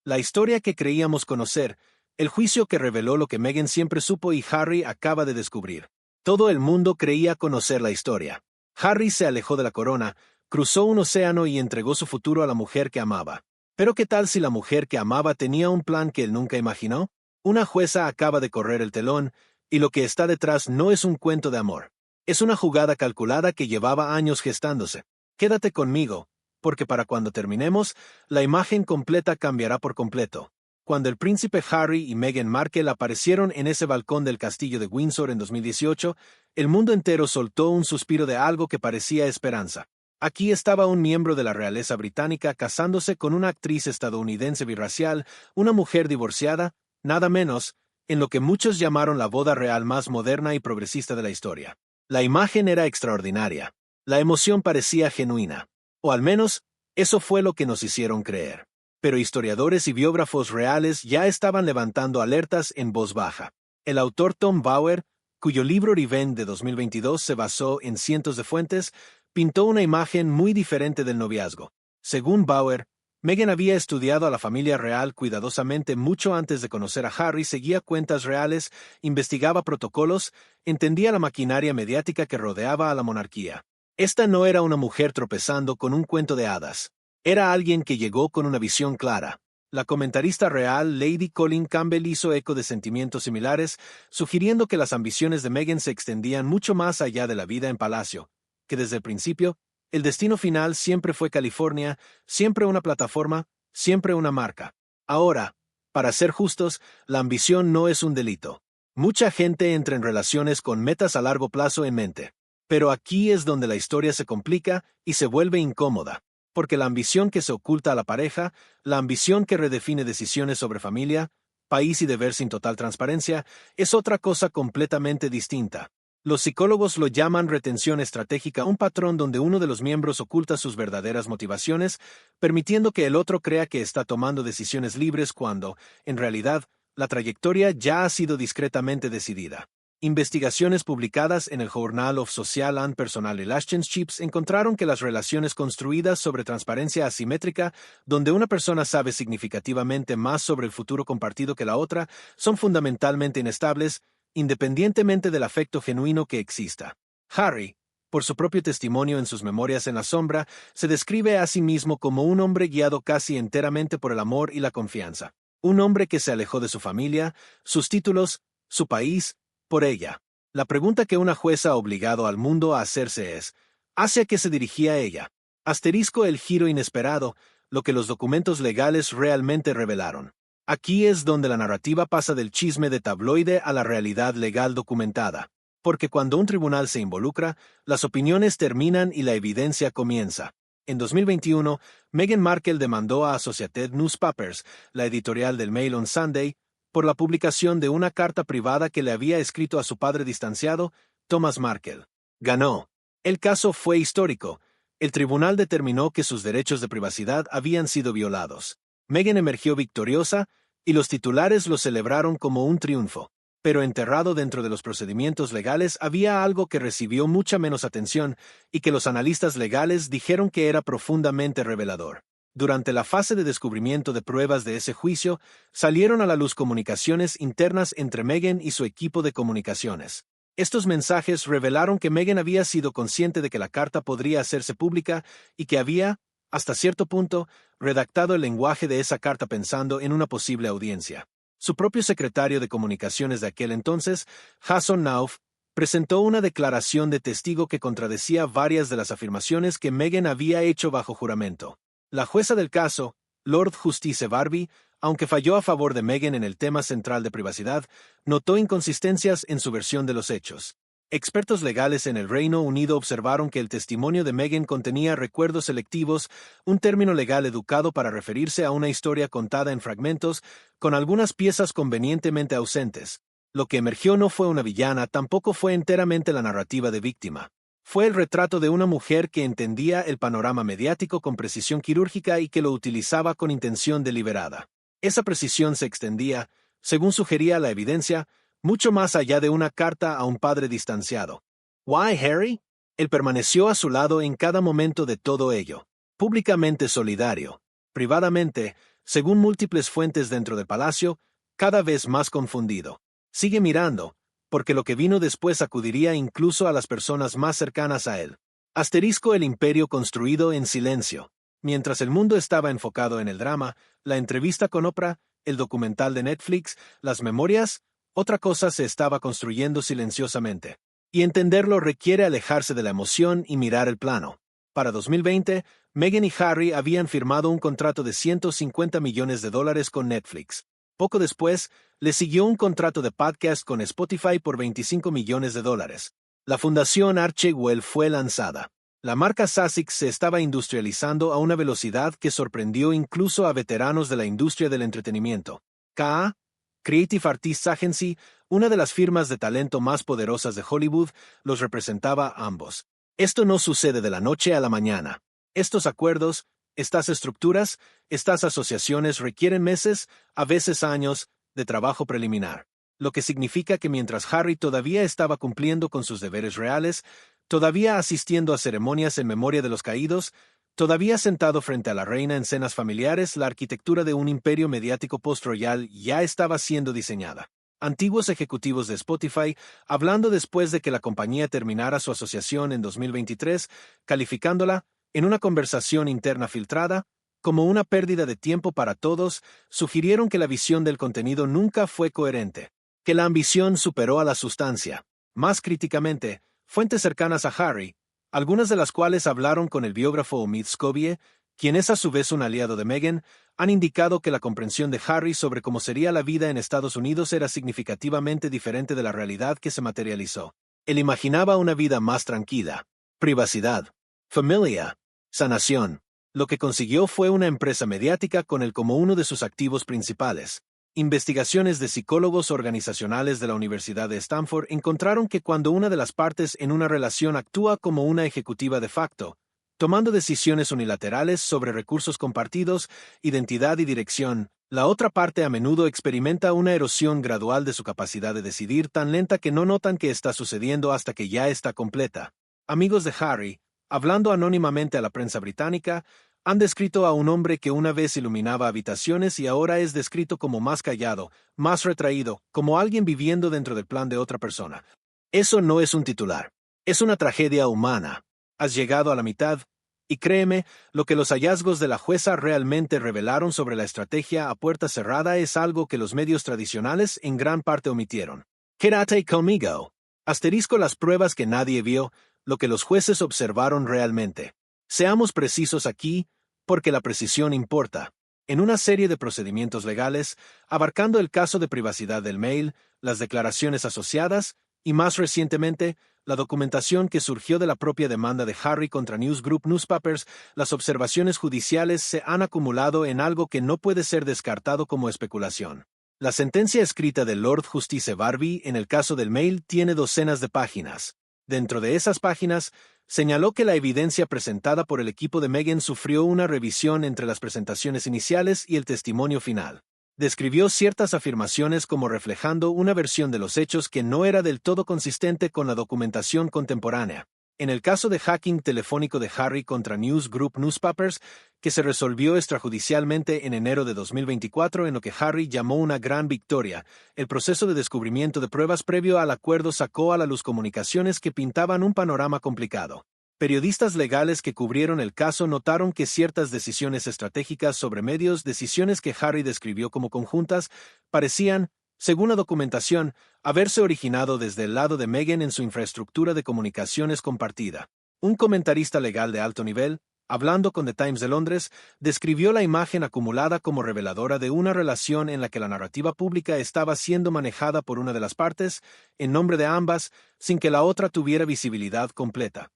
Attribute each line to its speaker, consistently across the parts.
Speaker 1: La historia que creíamos conocer, el juicio que reveló lo que Meghan siempre supo y Harry acaba de descubrir. Todo el mundo creía conocer la historia. Harry se alejó de la corona, cruzó un océano y entregó su futuro a la mujer que amaba. Pero ¿qué tal si la mujer que amaba tenía un plan que él nunca imaginó? Una jueza acaba de correr el telón, y lo que está detrás no es un cuento de amor. Es una jugada calculada que llevaba años gestándose. Quédate conmigo, porque para cuando terminemos, la imagen completa cambiará por completo. Cuando el príncipe Harry y Meghan Markle aparecieron en ese balcón del castillo de Windsor en 2018, el mundo entero soltó un suspiro de algo que parecía esperanza. Aquí estaba un miembro de la realeza británica casándose con una actriz estadounidense birracial, una mujer divorciada, nada menos, en lo que muchos llamaron la boda real más moderna y progresista de la historia. La imagen era extraordinaria. La emoción parecía genuina. O al menos, eso fue lo que nos hicieron creer. Pero historiadores y biógrafos reales ya estaban levantando alertas en voz baja. El autor Tom Bauer, cuyo libro Revenge de 2022 se basó en cientos de fuentes, pintó una imagen muy diferente del noviazgo. Según Bauer, Meghan había estudiado a la familia real cuidadosamente mucho antes de conocer a Harry, seguía cuentas reales, investigaba protocolos, entendía la maquinaria mediática que rodeaba a la monarquía. Esta no era una mujer tropezando con un cuento de hadas. Era alguien que llegó con una visión clara. La comentarista real Lady Colin Campbell hizo eco de sentimientos similares, sugiriendo que las ambiciones de Meghan se extendían mucho más allá de la vida en palacio, que desde el principio, el destino final siempre fue California, siempre una plataforma, siempre una marca. Ahora, para ser justos, la ambición no es un delito. Mucha gente entra en relaciones con metas a largo plazo en mente. Pero aquí es donde la historia se complica y se vuelve incómoda. Porque la ambición que se oculta a la pareja, la ambición que redefine decisiones sobre familia, país y deber sin total transparencia, es otra cosa completamente distinta. Los psicólogos lo llaman retención estratégica, un patrón donde uno de los miembros oculta sus verdaderas motivaciones, permitiendo que el otro crea que está tomando decisiones libres cuando, en realidad, la trayectoria ya ha sido discretamente decidida. Investigaciones publicadas en el Journal of Social and Personal Relationships encontraron que las relaciones construidas sobre transparencia asimétrica, donde una persona sabe significativamente más sobre el futuro compartido que la otra, son fundamentalmente inestables, independientemente del afecto genuino que exista. Harry, por su propio testimonio en sus Memorias en la Sombra, se describe a sí mismo como un hombre guiado casi enteramente por el amor y la confianza. Un hombre que se alejó de su familia, sus títulos, su país, por ella. La pregunta que una jueza ha obligado al mundo a hacerse es, ¿hacia qué se dirigía ella? Asterisco el giro inesperado, lo que los documentos legales realmente revelaron. Aquí es donde la narrativa pasa del chisme de tabloide a la realidad legal documentada. Porque cuando un tribunal se involucra, las opiniones terminan y la evidencia comienza. En 2021, Meghan Markle demandó a Associated Newspapers, la editorial del Mail on Sunday, por la publicación de una carta privada que le había escrito a su padre distanciado, Thomas Markle. Ganó. El caso fue histórico. El tribunal determinó que sus derechos de privacidad habían sido violados. Meghan emergió victoriosa, y los titulares lo celebraron como un triunfo. Pero enterrado dentro de los procedimientos legales había algo que recibió mucha menos atención y que los analistas legales dijeron que era profundamente revelador. Durante la fase de descubrimiento de pruebas de ese juicio, salieron a la luz comunicaciones internas entre Meghan y su equipo de comunicaciones. Estos mensajes revelaron que Meghan había sido consciente de que la carta podría hacerse pública y que había, hasta cierto punto, redactado el lenguaje de esa carta pensando en una posible audiencia. Su propio secretario de comunicaciones de aquel entonces, Jason Nauf, presentó una declaración de testigo que contradecía varias de las afirmaciones que Meghan había hecho bajo juramento. La jueza del caso, Lord Justice Barbie, aunque falló a favor de Meghan en el tema central de privacidad, notó inconsistencias en su versión de los hechos. Expertos legales en el Reino Unido observaron que el testimonio de Meghan contenía recuerdos selectivos, un término legal educado para referirse a una historia contada en fragmentos, con algunas piezas convenientemente ausentes. Lo que emergió no fue una villana, tampoco fue enteramente la narrativa de víctima. Fue el retrato de una mujer que entendía el panorama mediático con precisión quirúrgica y que lo utilizaba con intención deliberada. Esa precisión se extendía, según sugería la evidencia, mucho más allá de una carta a un padre distanciado. ¿Why, Harry? Él permaneció a su lado en cada momento de todo ello. Públicamente solidario. Privadamente, según múltiples fuentes dentro del palacio, cada vez más confundido. Sigue mirando, porque lo que vino después acudiría incluso a las personas más cercanas a él. Asterisco el imperio construido en silencio. Mientras el mundo estaba enfocado en el drama, la entrevista con Oprah, el documental de Netflix, las memorias, otra cosa se estaba construyendo silenciosamente. Y entenderlo requiere alejarse de la emoción y mirar el plano. Para 2020, Meghan y Harry habían firmado un contrato de $150 millones con Netflix. Poco después, le siguió un contrato de podcast con Spotify por $25 millones. La fundación Archewell fue lanzada. La marca Sussex se estaba industrializando a una velocidad que sorprendió incluso a veteranos de la industria del entretenimiento. KA, Creative Artists Agency, una de las firmas de talento más poderosas de Hollywood, los representaba a ambos. Esto no sucede de la noche a la mañana. Estos acuerdos, estas estructuras, estas asociaciones requieren meses, a veces años, de trabajo preliminar. Lo que significa que mientras Harry todavía estaba cumpliendo con sus deberes reales, todavía asistiendo a ceremonias en memoria de los caídos, todavía sentado frente a la reina en cenas familiares, la arquitectura de un imperio mediático post-royal ya estaba siendo diseñada. Antiguos ejecutivos de Spotify, hablando después de que la compañía terminara su asociación en 2023, calificándola, en una conversación interna filtrada, como una pérdida de tiempo para todos, sugirieron que la visión del contenido nunca fue coherente, que la ambición superó a la sustancia. Más críticamente, fuentes cercanas a Harry, algunas de las cuales hablaron con el biógrafo Omid Scobie, quien es a su vez un aliado de Meghan, han indicado que la comprensión de Harry sobre cómo sería la vida en Estados Unidos era significativamente diferente de la realidad que se materializó. Él imaginaba una vida más tranquila, privacidad, familia, sanación. Lo que consiguió fue una empresa mediática con él como uno de sus activos principales. Investigaciones de psicólogos organizacionales de la Universidad de Stanford encontraron que cuando una de las partes en una relación actúa como una ejecutiva de facto, tomando decisiones unilaterales sobre recursos compartidos, identidad y dirección, la otra parte a menudo experimenta una erosión gradual de su capacidad de decidir tan lenta que no notan que está sucediendo hasta que ya está completa. Amigos de Harry, hablando anónimamente a la prensa británica, han descrito a un hombre que una vez iluminaba habitaciones y ahora es descrito como más callado, más retraído, como alguien viviendo dentro del plan de otra persona. Eso no es un titular. Es una tragedia humana. Has llegado a la mitad, y créeme, lo que los hallazgos de la jueza realmente revelaron sobre la estrategia a puerta cerrada es algo que los medios tradicionales en gran parte omitieron. Quédate conmigo. Asterisco las pruebas que nadie vio, lo que los jueces observaron realmente. Seamos precisos aquí, porque la precisión importa. En una serie de procedimientos legales, abarcando el caso de privacidad del mail, las declaraciones asociadas, y más recientemente, la documentación que surgió de la propia demanda de Harry contra News Group Newspapers, las observaciones judiciales se han acumulado en algo que no puede ser descartado como especulación. La sentencia escrita del Lord Justice Barbie en el caso del mail tiene docenas de páginas. Dentro de esas páginas, señaló que la evidencia presentada por el equipo de Meghan sufrió una revisión entre las presentaciones iniciales y el testimonio final. Describió ciertas afirmaciones como reflejando una versión de los hechos que no era del todo consistente con la documentación contemporánea. En el caso de hacking telefónico de Harry contra News Group Newspapers, que se resolvió extrajudicialmente en enero de 2024 en lo que Harry llamó una gran victoria, el proceso de descubrimiento de pruebas previo al acuerdo sacó a la luz comunicaciones que pintaban un panorama complicado. Periodistas legales que cubrieron el caso notaron que ciertas decisiones estratégicas sobre medios, decisiones que Harry describió como conjuntas, parecían, según la documentación, haberse originado desde el lado de Meghan en su infraestructura de comunicaciones compartida. Un comentarista legal de alto nivel, hablando con The Times de Londres, describió la imagen acumulada como reveladora de una relación en la que la narrativa pública estaba siendo manejada por una de las partes, en nombre de ambas, sin que la otra tuviera visibilidad completa.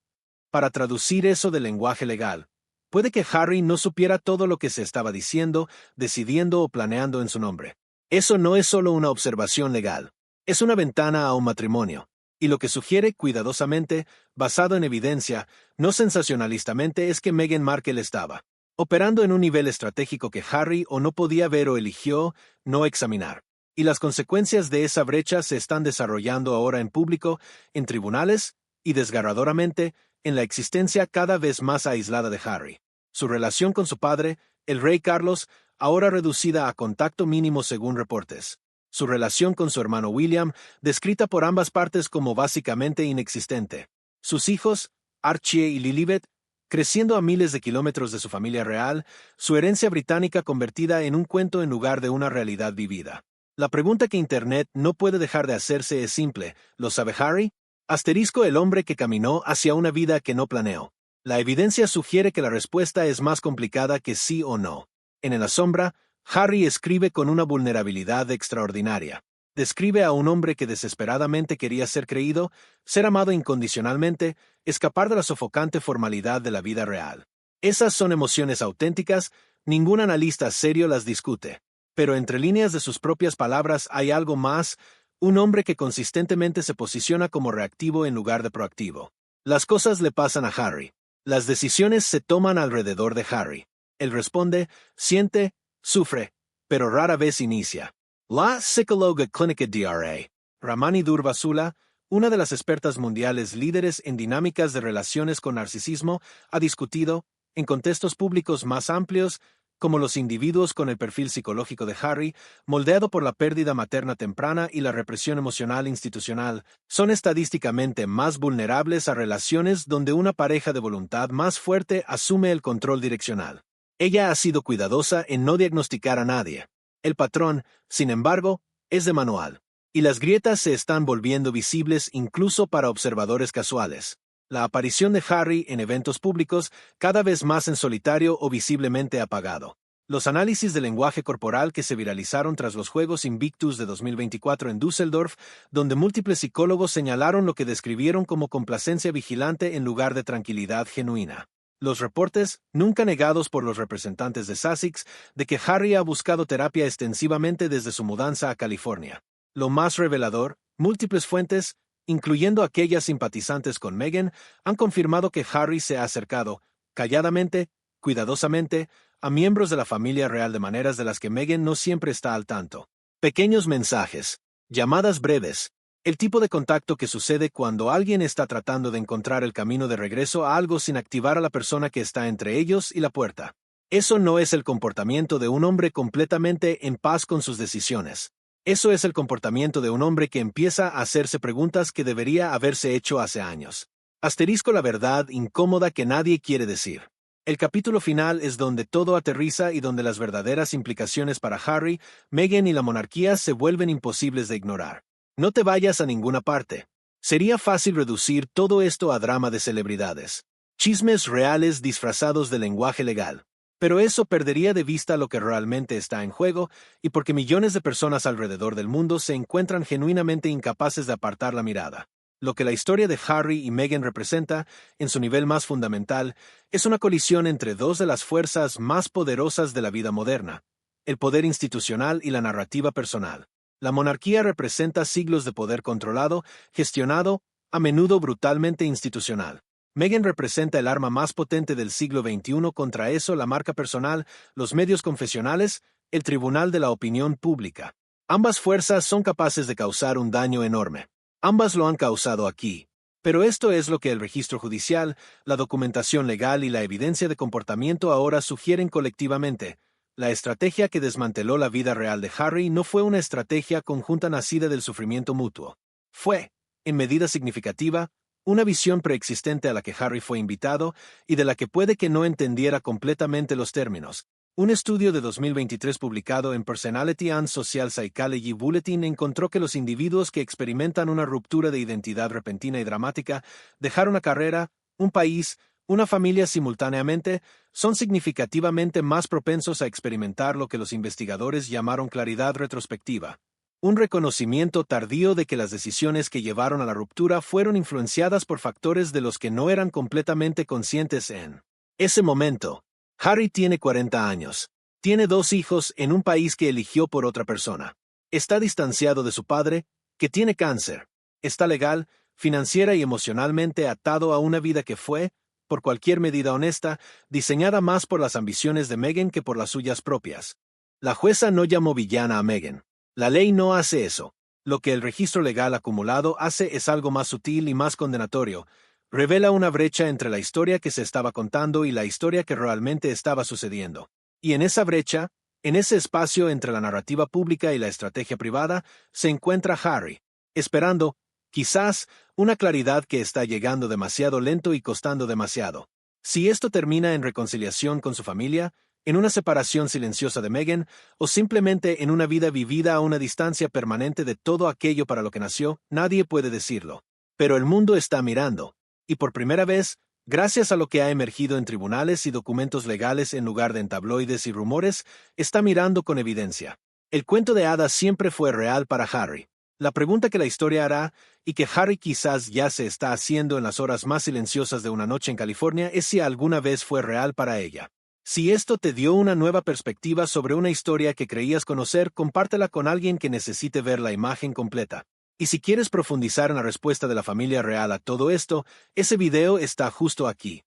Speaker 1: Para traducir eso del lenguaje legal, puede que Harry no supiera todo lo que se estaba diciendo, decidiendo o planeando en su nombre. Eso no es solo una observación legal, es una ventana a un matrimonio, y lo que sugiere cuidadosamente, basado en evidencia, no sensacionalistamente, es que Meghan Markle estaba operando en un nivel estratégico que Harry o no podía ver o eligió no examinar. Y las consecuencias de esa brecha se están desarrollando ahora en público, en tribunales, y desgarradoramente, en la existencia cada vez más aislada de Harry. Su relación con su padre, el rey Carlos, ahora reducida a contacto mínimo según reportes. Su relación con su hermano William, descrita por ambas partes como básicamente inexistente. Sus hijos, Archie y Lilibet, creciendo a miles de kilómetros de su familia real, su herencia británica convertida en un cuento en lugar de una realidad vivida. La pregunta que Internet no puede dejar de hacerse es simple: ¿lo sabe Harry? Asterisco el hombre que caminó hacia una vida que no planeó. La evidencia sugiere que la respuesta es más complicada que sí o no. En la sombra, Harry escribe con una vulnerabilidad extraordinaria. Describe a un hombre que desesperadamente quería ser creído, ser amado incondicionalmente, escapar de la sofocante formalidad de la vida real. Esas son emociones auténticas, ningún analista serio las discute. Pero entre líneas de sus propias palabras hay algo más: un hombre que consistentemente se posiciona como reactivo en lugar de proactivo. Las cosas le pasan a Harry. Las decisiones se toman alrededor de Harry. Él responde, siente, sufre, pero rara vez inicia. La psicóloga clínica Dra. Ramani Durvasula, una de las expertas mundiales líderes en dinámicas de relaciones con narcisismo, ha discutido, en contextos públicos más amplios, como los individuos con el perfil psicológico de Harry, moldeado por la pérdida materna temprana y la represión emocional institucional, son estadísticamente más vulnerables a relaciones donde una pareja de voluntad más fuerte asume el control direccional. Ella ha sido cuidadosa en no diagnosticar a nadie. El patrón, sin embargo, es de manual, y las grietas se están volviendo visibles incluso para observadores casuales. La aparición de Harry en eventos públicos, cada vez más en solitario o visiblemente apagado. Los análisis de lenguaje corporal que se viralizaron tras los Juegos Invictus de 2024 en Düsseldorf, donde múltiples psicólogos señalaron lo que describieron como complacencia vigilante en lugar de tranquilidad genuina. Los reportes, nunca negados por los representantes de Sussex, de que Harry ha buscado terapia extensivamente desde su mudanza a California. Lo más revelador, múltiples fuentes, incluyendo aquellas simpatizantes con Meghan, han confirmado que Harry se ha acercado, calladamente, cuidadosamente, a miembros de la familia real de maneras de las que Meghan no siempre está al tanto. Pequeños mensajes, llamadas breves, el tipo de contacto que sucede cuando alguien está tratando de encontrar el camino de regreso a algo sin activar a la persona que está entre ellos y la puerta. Eso no es el comportamiento de un hombre completamente en paz con sus decisiones. Eso es el comportamiento de un hombre que empieza a hacerse preguntas que debería haberse hecho hace años. Asterisco la verdad incómoda que nadie quiere decir. El capítulo final es donde todo aterriza y donde las verdaderas implicaciones para Harry, Meghan y la monarquía se vuelven imposibles de ignorar. No te vayas a ninguna parte. Sería fácil reducir todo esto a drama de celebridades. Chismes reales disfrazados de lenguaje legal. Pero eso perdería de vista lo que realmente está en juego, y porque millones de personas alrededor del mundo se encuentran genuinamente incapaces de apartar la mirada. Lo que la historia de Harry y Meghan representa, en su nivel más fundamental, es una colisión entre dos de las fuerzas más poderosas de la vida moderna: el poder institucional y la narrativa personal. La monarquía representa siglos de poder controlado, gestionado, a menudo brutalmente institucional. Meghan representa el arma más potente del siglo XXI contra eso: la marca personal, los medios confesionales, el tribunal de la opinión pública. Ambas fuerzas son capaces de causar un daño enorme. Ambas lo han causado aquí. Pero esto es lo que el registro judicial, la documentación legal y la evidencia de comportamiento ahora sugieren colectivamente. La estrategia que desmanteló la vida real de Harry no fue una estrategia conjunta nacida del sufrimiento mutuo. Fue, en medida significativa, una visión preexistente a la que Harry fue invitado y de la que puede que no entendiera completamente los términos. Un estudio de 2023 publicado en Personality and Social Psychology Bulletin encontró que los individuos que experimentan una ruptura de identidad repentina y dramática, dejar una carrera, un país, una familia simultáneamente, son significativamente más propensos a experimentar lo que los investigadores llamaron claridad retrospectiva. Un reconocimiento tardío de que las decisiones que llevaron a la ruptura fueron influenciadas por factores de los que no eran completamente conscientes en ese momento. Harry tiene 40 años. Tiene 2 hijos en un país que eligió por otra persona. Está distanciado de su padre, que tiene cáncer. Está legal, financiera y emocionalmente atado a una vida que fue, por cualquier medida honesta, diseñada más por las ambiciones de Meghan que por las suyas propias. La jueza no llamó villana a Meghan. La ley no hace eso. Lo que el registro legal acumulado hace es algo más sutil y más condenatorio. Revela una brecha entre la historia que se estaba contando y la historia que realmente estaba sucediendo. Y en esa brecha, En ese espacio entre la narrativa pública y la estrategia privada se encuentra Harry, esperando, quizás, una claridad que está llegando demasiado lento y costando demasiado. Si esto termina en reconciliación con su familia, en una separación silenciosa de Meghan, o simplemente en una vida vivida a una distancia permanente de todo aquello para lo que nació, nadie puede decirlo. Pero el mundo está mirando, y por primera vez, gracias a lo que ha emergido en tribunales y documentos legales en lugar de en tabloides y rumores, está mirando con evidencia. El cuento de hadas siempre fue real para Harry. La pregunta que la historia hará, y que Harry quizás ya se está haciendo en las horas más silenciosas de una noche en California, es si alguna vez fue real para ella. Si esto te dio una nueva perspectiva sobre una historia que creías conocer, compártela con alguien que necesite ver la imagen completa. Y si quieres profundizar en la respuesta de la familia real a todo esto, ese video está justo aquí.